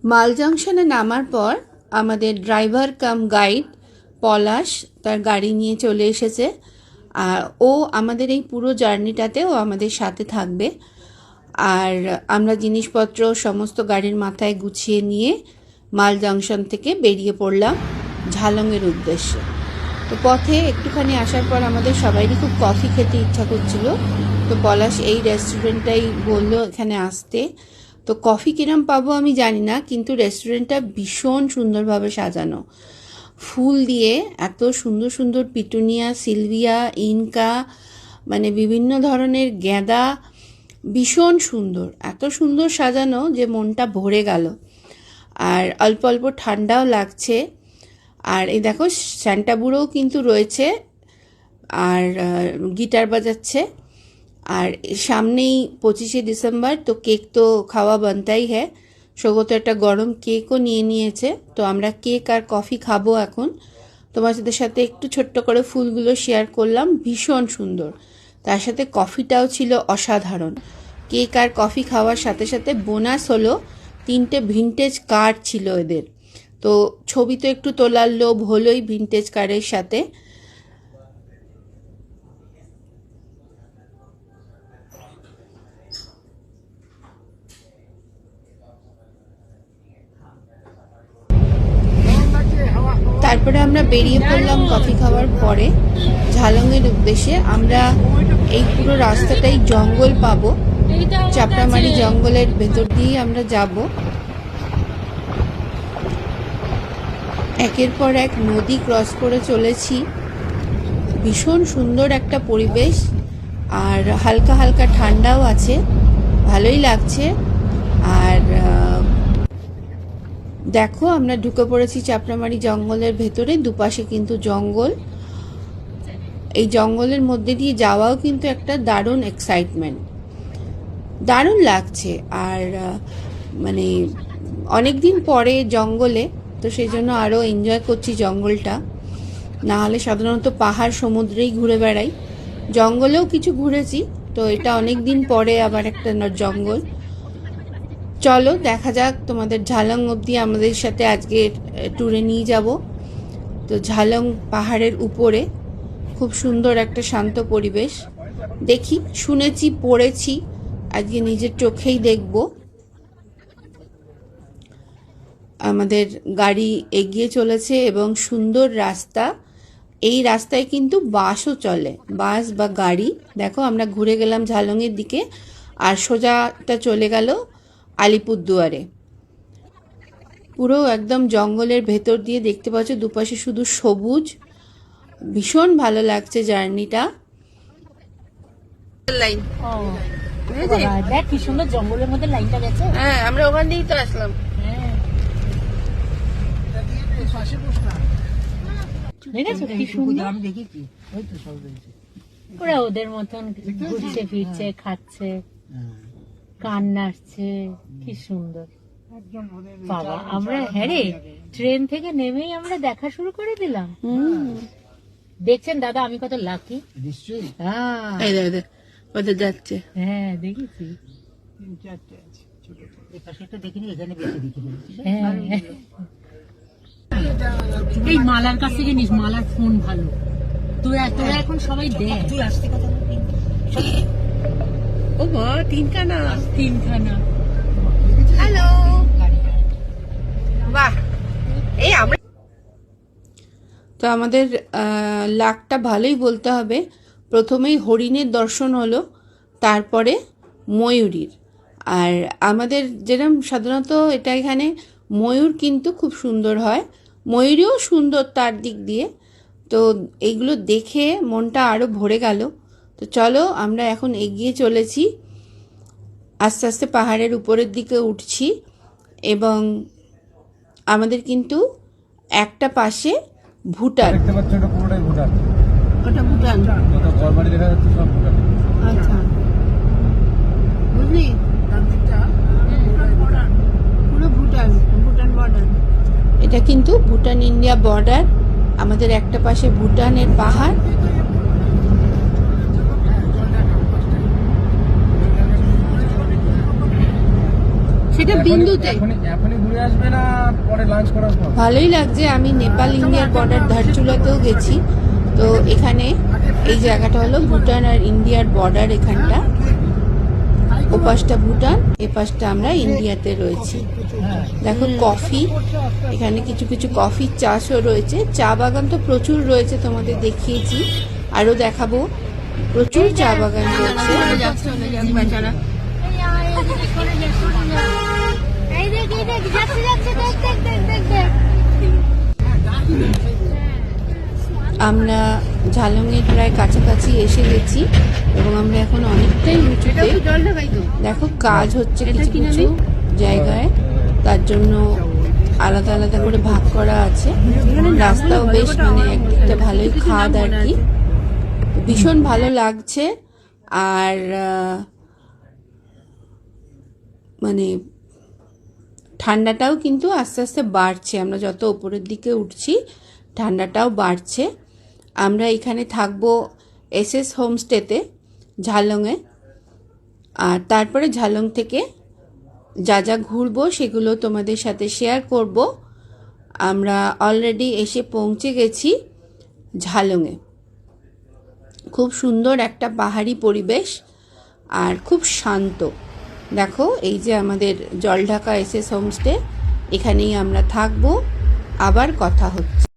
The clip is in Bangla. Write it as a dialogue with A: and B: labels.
A: মাল জংশনে নামার পর আমাদের ড্রাইভার কাম গাইড পলাশ তার গাড়ি নিয়ে চলে এসেছে। আর ও আমাদের এই পুরো জার্নিটাতে ও আমাদের সাথে থাকবে। আর আমরা জিনিসপত্র সমস্ত গাড়ির মাথায় গুছিয়ে নিয়ে মাল জংশন থেকে বেরিয়ে পড়লাম ঝালংয়ের উদ্দেশ্যে। তো পথে একটুখানি আসার পর আমাদের সবাইরই খুব কফি খেতে ইচ্ছা করছিল। তো পলাশ এই রেস্টুরেন্টটাই বললো এখানে আসতে। তো কফি কিরম পাবো আমি জানি না, কিন্তু রেস্টুরেন্টটা ভীষণ সুন্দরভাবে সাজানো, ফুল দিয়ে এত সুন্দর সুন্দর পিটুনিয়া, সিলভিয়া, ইনকা, মানে বিভিন্ন ধরনের গ্যাঁদা, ভীষণ সুন্দর, এত সুন্দর সাজানো যে মনটা ভরে গেল। আর অল্প অল্প ঠান্ডাও লাগছে। আর এই দেখো স্যান্টা বুড়োও কিন্তু রয়েছে আর গিটার বাজাচ্ছে। আর সামনেই 25শে ডিসেম্বর, তো কেক তো খাওয়া বানতাই হ্যাঁ। সৌগত একটা গরম কেকও নিয়ে নিয়েছে। তো আমরা কেক আর কফি খাবো এখন। তোমাদের সাথে একটু ছোট্ট করে ফুলগুলো শেয়ার করলাম, ভীষণ সুন্দর। তার সাথে কফিটাও ছিল অসাধারণ। কেক আর কফি খাওয়ার সাথে সাথে বোনাস হলো 3টে ভিনটেজ কার ছিল এদের। তো ছবি তো একটু তোলার লোভ হলোই ভিনটেজ কারের সাথে। তারপরে আমরা বেরিয়ে পড়লাম কফি খাওয়ার পরে ঝালংয়ের উদ্দেশ্যে। আমরা এই পুরো রাস্তাটাই জঙ্গল পাবো, চাপড়ামারি জঙ্গলের ভেতর দিয়েই আমরা যাব। একের পর এক নদী ক্রস করে চলেছি, ভীষণ সুন্দর একটা পরিবেশ। আর হালকা হালকা ঠান্ডাও আছে, ভালোই লাগছে। আর দেখো আমরা ঢুকে পড়েছি চাপড়ামারি জঙ্গলের ভেতরে, দুপাশে কিন্তু জঙ্গল। এই জঙ্গলের মধ্যে দিয়ে যাওয়াও কিন্তু একটা দারুণ এক্সাইটমেন্ট, দারুণ লাগছে। আর মানে অনেক দিন পরে জঙ্গলে, তো সেই জন্য আরও এনজয় করছি জঙ্গলটা। না হলে সাধারণত পাহাড় সমুদ্রেই ঘুরে বেড়াই, জঙ্গলেও কিছু ঘুরেছি, তো এটা অনেক দিন পরে আবার একটা জঙ্গল। চলো দেখা যাক, তোমাদের ঝালং অবধি আমাদের সাথে আজকে ট্যুরে নিয়ে যাব। তো ঝালং পাহাড়ের উপরে খুব সুন্দর একটা শান্ত পরিবেশ। দেখি, শুনেছি পড়েছি, আজকে নিজের চোখেই দেখব। আমাদের গাড়ি এগিয়ে চলেছে এবং সুন্দর রাস্তা। এই রাস্তায় কিন্তু বাসও চলে, বাস বা গাড়ি। দেখো আমরা ঘুরে গেলাম ঝালংয়ের দিকে আর সোজাটা চলে গেল আলিপুরদুয়ারে। পুরো একদম জঙ্গলের ভেতর দিয়ে দেখতে পাচ্ছ, দুপাশে শুধু সবুজ, ভীষণ ভালো লাগছে জার্নিটা। লাইন
B: দেখ কি সুন্দর জঙ্গলের মধ্যে লাইনটা গেছে।
A: হ্যাঁ, আমরা ওখান দিয়েই তো আসলাম।
B: দেখেছো কি সুন্দর, আমি দেখেছি। ওরা ওদের মতন ঘুরছে ফিরছে, খাচ্ছে, গান নাচছে, কি সুন্দর। বাবা আমরা হ্যাঁ ট্রেন থেকে নেমেই আমরা দেখা শুরু করে দিলাম। দেখছেন দাদা আমি কত লাকি।
A: ওদের যাচ্ছে।
B: হ্যাঁ দেখেছি, এই মালার কাছ থেকে নিস, মালার ফোন ভালো। তোরা এখন সবাই দেখ, তুই আসতে কথা
A: ও মা, তিনখানা। হ্যালো, বাহ। এই আমরা তো আমাদের লাকটা ভালোই বলতে হবে। প্রথমেই হরিণের দর্শন হলো, তারপরে ময়ূরীর। আর আমাদের যেরকম সাধারণত এটা এখানে ময়ূর কিন্তু খুব সুন্দর হয়, ময়ূরীও সুন্দর তার দিক দিয়ে। তো এইগুলো দেখে মনটা আরও ভরে গেল। তো চলো আমরা এখন এগিয়ে চলেছি, আস্তে আস্তে পাহাড়ের উপরের দিকে উঠছি। এবং আমাদের কিন্তু একটা পাশে ভুটান, ওটা ভুটান। আচ্ছা বুঝলি, পুরো ভুটান বর্ডার। এটা কিন্তু ভুটান ইন্ডিয়া বর্ডার। আমাদের একটা পাশে ভুটানের পাহাড়, সেটা বিন্দুতে।
C: এখনই ঘুরে আসবে না পরে লাঞ্চ করার পর?
A: ভালোই লাগছে। আমি নেপাল ইন্ডিয়ার বর্ডার ধারচুলাতেও গেছি। তো এখানে এই জায়গাটা হলো ভুটান আর ইন্ডিয়ার বর্ডার। এখানটা ওপাশটা ভুটান, এপাশটা আমরা ইন্ডিয়াতে রয়েছি। দেখো কফি, এখানে কিছু কিছু কফির চাষও রয়েছে। চা বাগান তো প্রচুর রয়েছে, তোমাদের দেখিয়েছি, আরো দেখাবো। প্রচুর চা বাগান রয়েছে। আমরা ঝালংয়ের প্রায় কাছাকাছি এসে গেছি এবং আমরা এখন অনেকটাই উঁচুতে। দেখো কাজ হচ্ছে কিছু কিছু জায়গায়, তার জন্য আলাদা আলাদা করে ভাগ করা আছে। রাস্তাও বেশ মানে একদিকটা ভালোই খাদ আর কি। ভীষণ ভালো লাগছে। আর মানে ঠান্ডাটাও কিন্তু আস্তে আস্তে বাড়ছে। আমরা যত উপরের দিকে উঠছি ঠান্ডাটাও বাড়ছে। আমরা এখানে থাকবো এসএস হোমস্টেতে ঝালংয়ে। আর তারপরে ঝালং থেকে যা যা ঘুরবো সেগুলো তোমাদের সাথে শেয়ার করব। আমরা অলরেডি এসে পৌঁছে গেছি ঝালংয়ে। খুব সুন্দর একটা পাহাড়ি পরিবেশ আর খুব শান্ত। দেখো এই যে আমাদের জলঢাকা এসএস হোমস্টে, এখানেই আমরা থাকবো। আবার কথা হচ্ছে।